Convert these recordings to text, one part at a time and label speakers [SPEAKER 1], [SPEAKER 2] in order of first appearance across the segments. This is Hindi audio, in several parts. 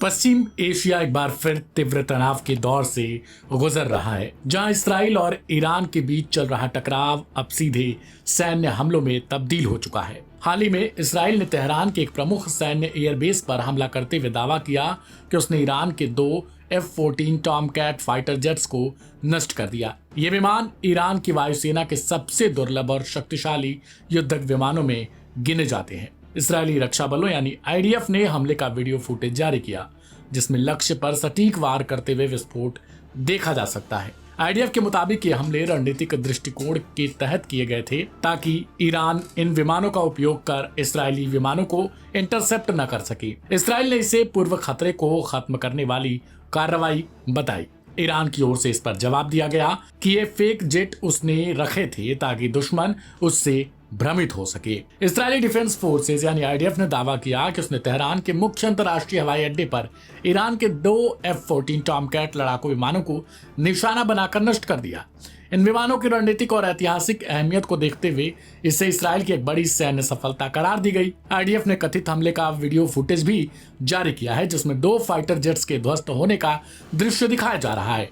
[SPEAKER 1] पश्चिम एशिया एक बार फिर तीव्र तनाव के दौर से गुजर रहा है, जहां इसराइल और ईरान के बीच चल रहा टकराव अब सीधे सैन्य हमलों में तब्दील हो चुका है। हाल ही में इसराइल ने तेहरान के एक प्रमुख सैन्य एयरबेस पर हमला करते हुए दावा किया कि उसने ईरान के 2 F-14 टॉमकैट फाइटर जेट्स को नष्ट कर दिया। ये विमान ईरान की वायुसेना के सबसे दुर्लभ और शक्तिशाली युद्धक विमानों में गिने जाते हैं। इस्राएली रक्षा बलों यानी IDF ने हमले का वीडियो फुटेज जारी किया, जिसमें लक्ष्य पर सटीक वार करते हुए विस्फोट देखा जा सकता है। IDF के मुताबिक ये हमले रणनीतिक दृष्टिकोण के तहत किए गए थे ताकि ईरान इन विमानों का उपयोग कर इस्राएली विमानों को इंटरसेप्ट न कर सके। इस्राएल ने इसे पूर्व खतरे को खत्म करने वाली कार्रवाई बताई। ईरान की ओर से इस पर जवाब दिया गया कि ये फेक जेट उसने रखे थे ताकि दुश्मन उससे भ्रमित हो सके। इस्राएली डिफेंस फोर्सेज यानी IDF ने दावा किया कि उसने तेहरान के मुख्य अंतर्राष्ट्रीय हवाई अड्डे पर ईरान के 2 F-14 टॉमकैट लड़ाकू विमानों को निशाना बनाकर नष्ट कर दिया। इन विमानों की रणनीतिक और ऐतिहासिक अहमियत को देखते हुए इसे इसराइल की एक बड़ी सैन्य सफलता करार दी गई। IDF ने कथित हमले का वीडियो फुटेज भी जारी किया है, जिसमें 2 फाइटर जेट्स के ध्वस्त होने का दृश्य दिखाया जा रहा है।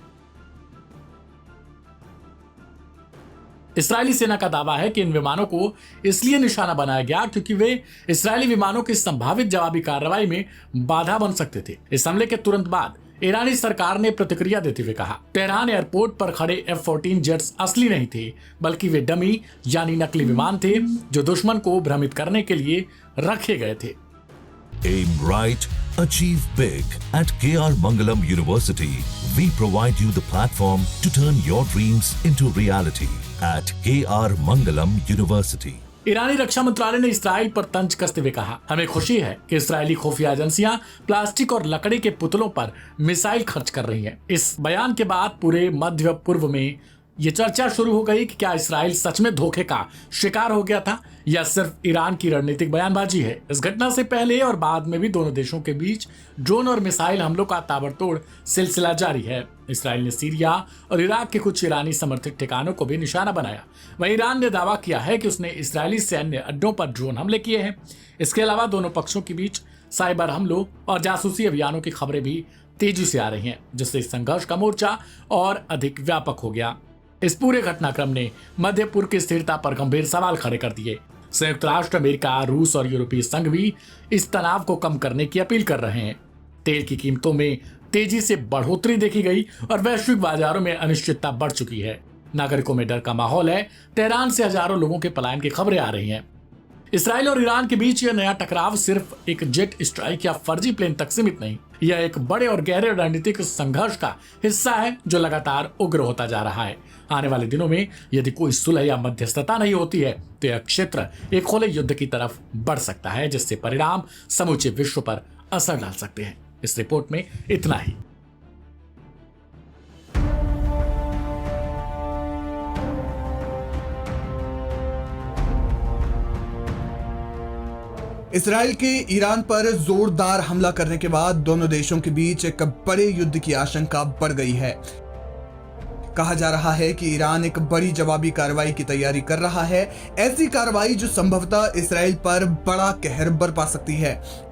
[SPEAKER 1] इस्राएली सेना का दावा है कि इन विमानों को इसलिए निशाना बनाया गया क्योंकि वे इस्राएली विमानों की संभावित जवाबी कार्रवाई में बाधा बन सकते थे। इस हमले के तुरंत बाद ईरानी सरकार ने प्रतिक्रिया देते हुए कहा, तेहरान एयरपोर्ट पर खड़े F-14 जेट्स असली नहीं थे, बल्कि वे डमी यानी नकली विमान थे जो दुश्मन को भ्रमित करने के लिए रखे गए थे।
[SPEAKER 2] Aim right, achieve big. At KR Mangalam University, we provide you the platform to turn your dreams into reality. At KR Mangalam University.
[SPEAKER 1] ईरानी रक्षा मंत्रालय ने इसराइल पर तंज कसते हुए कहा, हमें खुशी है कि इस्राएली खुफिया एजेंसियां प्लास्टिक और लकड़ी के पुतलों पर मिसाइल खर्च कर रही हैं। इस बयान के बाद पूरे मध्य पूर्व में ये चर्चा शुरू हो गई कि क्या इसराइल सच में धोखे का शिकार हो गया था या सिर्फ ईरान की रणनीतिक बयानबाजी है। इस घटना से पहले और बाद में भी दोनों देशों के बीच ड्रोन और मिसाइल हमलों का ताबड़तोड़ सिलसिला जारी है। इसराइल ने सीरिया और इराक के कुछ ईरानी समर्थित ठिकानों को भी निशाना बनाया। वहीं ईरान ने दावा किया है कि उसने इस्राएली सैन्य अड्डों पर ड्रोन हमले किए हैं। इसके अलावा दोनों पक्षों के बीच साइबर हमलों और जासूसी अभियानों की खबरें भी तेजी से आ रही हैं, जिससे इस संघर्ष का मोर्चा और अधिक व्यापक हो गया। इस पूरे घटनाक्रम ने मध्य पूर्व की स्थिरता पर गंभीर सवाल खड़े कर दिए। संयुक्त राष्ट्र अमेरिका, रूस और यूरोपीय संघ भी इस तनाव को कम करने की अपील कर रहे हैं। तेल की कीमतों में तेजी से बढ़ोतरी देखी गई और वैश्विक बाजारों में अनिश्चितता बढ़ चुकी है। नागरिकों में डर का माहौल है। तेहरान से हजारों लोगों के पलायन की खबरें आ रही हैं। इसराइल और ईरान के बीच यह नया टकराव सिर्फ एक जेट स्ट्राइक या फर्जी प्लेन तक सीमित नहीं, यह एक बड़े और गहरे रणनीतिक संघर्ष का हिस्सा है जो लगातार उग्र होता जा रहा है। आने वाले दिनों में यदि कोई सुलह या मध्यस्थता नहीं होती है तो यह क्षेत्र एक खुले युद्ध की तरफ बढ़ सकता है, जिससे परिणाम समूचे विश्व पर असर डाल सकते हैं। इस रिपोर्ट में इतना ही।
[SPEAKER 3] इसराइल के ईरान पर जोरदार हमला करने के बाद दोनों देशों के बीच एक बड़े युद्ध की आशंका बढ़ गई है। कहा जा रहा है कि ईरान एक बड़ी जवाबी कार्रवाई की तैयारी कर रहा है, ऐसी कार्रवाई जो संभवतः इसराइल पर बड़ा कहर बरपा सकती है।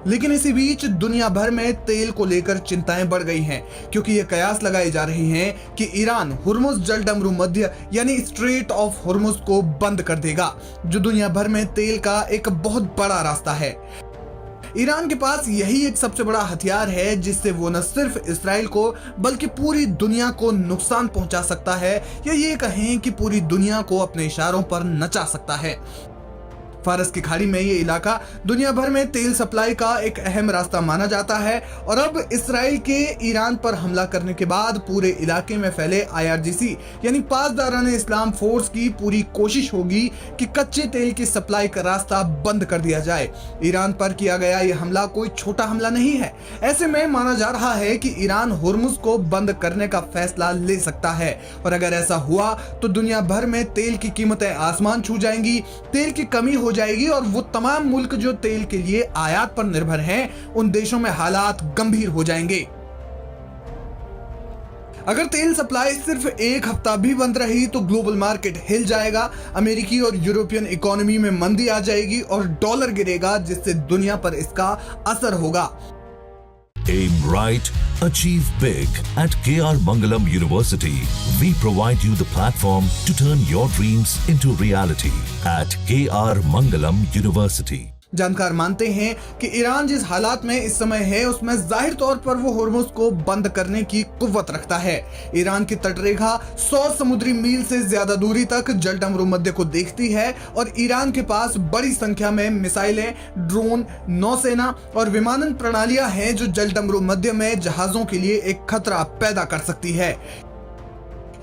[SPEAKER 3] लेकिन इसी बीच दुनिया भर में तेल को लेकर चिंताएं बढ़ गई हैं, क्योंकि ये कयास लगाए जा रहे हैं कि ईरान हुर्मुज जलडमरू मध्य यानी स्ट्रेट ऑफ हुर्मुज को बंद कर देगा, जो दुनिया भर में तेल का एक बहुत बड़ा रास्ता है। ईरान के पास यही एक सबसे बड़ा हथियार है जिससे वो न सिर्फ इसराइल को बल्कि पूरी दुनिया को नुकसान पहुंचा सकता है, या ये कहें कि पूरी दुनिया को अपने इशारों पर नचा सकता है। फारस की खाड़ी में ये इलाका दुनिया भर में तेल सप्लाई का एक अहम रास्ता माना जाता है, और अब इसराइल के ईरान पर हमला करने के बाद पूरे इलाके में फैले IRGC यानी पासदाराने इस्लाम फोर्स की पूरी कोशिश होगी कि कच्चे तेल की सप्लाई का रास्ता बंद कर दिया जाए। ईरान पर किया गया यह हमला कोई छोटा हमला नहीं है। ऐसे में माना जा रहा है कि ईरान हुर्मुज को बंद करने का फैसला ले सकता है, और अगर ऐसा हुआ तो दुनिया भर में तेल की कीमतें आसमान छू जाएंगी, तेल की कमी हो जाएगी, और वो तमाम मुल्क जो तेल के लिए आयात पर निर्भर हैं, उन देशों में हालात गंभीर हो जाएंगे। अगर तेल सप्लाई सिर्फ एक हफ्ता भी बंद रही तो ग्लोबल मार्केट हिल जाएगा, अमेरिकी और यूरोपियन इकोनॉमी में मंदी आ जाएगी और डॉलर गिरेगा, जिससे दुनिया पर इसका असर होगा।
[SPEAKER 2] Aim right, achieve big. At KR Mangalam University, we provide you the platform to turn your dreams into reality. At KR Mangalam University.
[SPEAKER 3] जानकार मानते हैं कि ईरान जिस हालात में इस समय है उसमें जाहिर तौर पर वो हुर्मुज को बंद करने की कुव्वत रखता है। ईरान की तटरेखा 100 समुद्री मील से ज्यादा दूरी तक जलडमरू मध्य को देखती है और ईरान के पास बड़ी संख्या में मिसाइलें, ड्रोन, नौसेना और विमानन प्रणालियां हैं जो जलडमरू मध्य में जहाजों के लिए एक खतरा पैदा कर सकती है।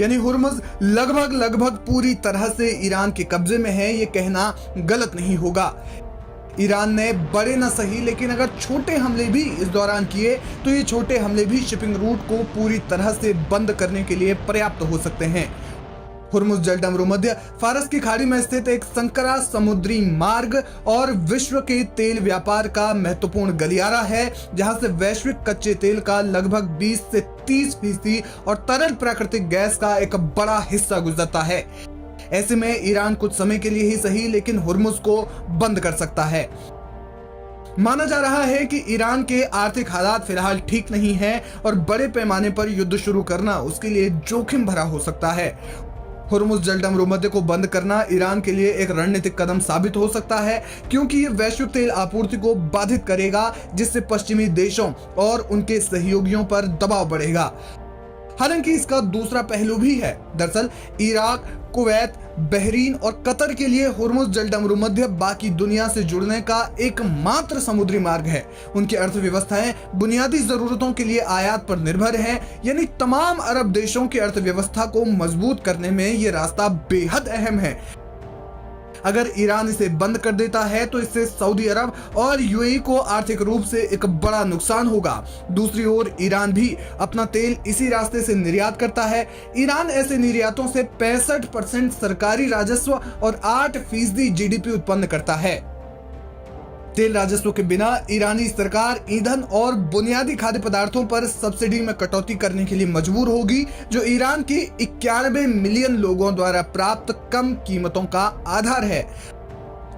[SPEAKER 3] यानी हुर्मुज लगभग पूरी तरह से ईरान के कब्जे में है, ये कहना गलत नहीं होगा। ईरान ने बड़े न सही लेकिन अगर छोटे हमले भी इस दौरान किए तो ये छोटे हमले भी शिपिंग रूट को पूरी तरह से बंद करने के लिए पर्याप्त हो सकते हैं। हुर्मुज जलडमरू मध्य फारस की खाड़ी में स्थित एक संकरा समुद्री मार्ग और विश्व के तेल व्यापार का महत्वपूर्ण गलियारा है, जहां से वैश्विक कच्चे तेल का लगभग 20 से 30% और तरल प्राकृतिक गैस का एक बड़ा हिस्सा गुजरता है। ऐसे में ईरान कुछ समय के लिए ही सही लेकिन हुर्मुज को बंद कर सकता है। माना जा रहा है कि ईरान के आर्थिक हालात फिलहाल ठीक नहीं है और बड़े पैमाने पर युद्ध शुरू करना उसके लिए जोखिम भरा हो सकता है। हुर्मुज जलडमरू मध्य को बंद करना ईरान के लिए एक रणनीतिक कदम साबित हो सकता है, क्योंकि ये वैश्विक तेल आपूर्ति को बाधित करेगा, जिससे पश्चिमी देशों और उनके सहयोगियों पर दबाव बढ़ेगा। हालांकि इसका दूसरा पहलू भी है। दरअसल इराक, कुवैत, बहरीन और कतर के लिए हुर्मुज जलडमरू मध्य बाकी दुनिया से जुड़ने का एकमात्र समुद्री मार्ग है। उनकी अर्थव्यवस्थाएं बुनियादी जरूरतों के लिए आयात पर निर्भर है, यानी तमाम अरब देशों की अर्थव्यवस्था को मजबूत करने में यह रास्ता बेहद अहम है। अगर ईरान इसे बंद कर देता है तो इससे सऊदी अरब और यूएई को आर्थिक रूप से एक बड़ा नुकसान होगा। दूसरी ओर ईरान भी अपना तेल इसी रास्ते से निर्यात करता है। ईरान ऐसे निर्यातों से 65% सरकारी राजस्व और 8% जीडीपी उत्पन्न करता है। तेल राजस्व के बिना ईरानी सरकार ईंधन और बुनियादी खाद्य पदार्थों पर सब्सिडी में कटौती करने के लिए मजबूर होगी, जो ईरान के 91 मिलियन लोगों द्वारा प्राप्त कम कीमतों का आधार है।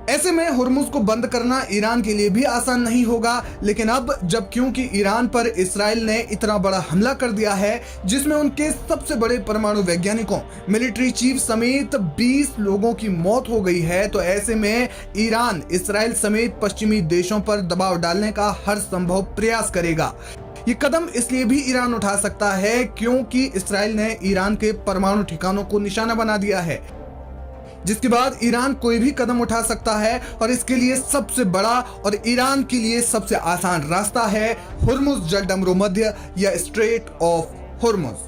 [SPEAKER 3] ऐसे में हुर्मुज को बंद करना ईरान के लिए भी आसान नहीं होगा, लेकिन अब जब क्योंकि ईरान पर इस्राएल ने इतना बड़ा हमला कर दिया है जिसमें उनके सबसे बड़े परमाणु वैज्ञानिकों, मिलिट्री चीफ समेत 20 लोगों की मौत हो गई है, तो ऐसे में ईरान इस्राएल समेत पश्चिमी देशों पर दबाव डालने का हर संभव प्रयास करेगा। ये कदम इसलिए भी ईरान उठा सकता है क्योंकि इस्राएल ने ईरान के परमाणु ठिकानों को निशाना बना दिया है, जिसके बाद ईरान कोई भी कदम उठा सकता है और इसके लिए सबसे बड़ा और ईरान के लिए सबसे आसान रास्ता है हुर्मुज जलडमरू मध्य या स्ट्रेट ऑफ हुर्मुज।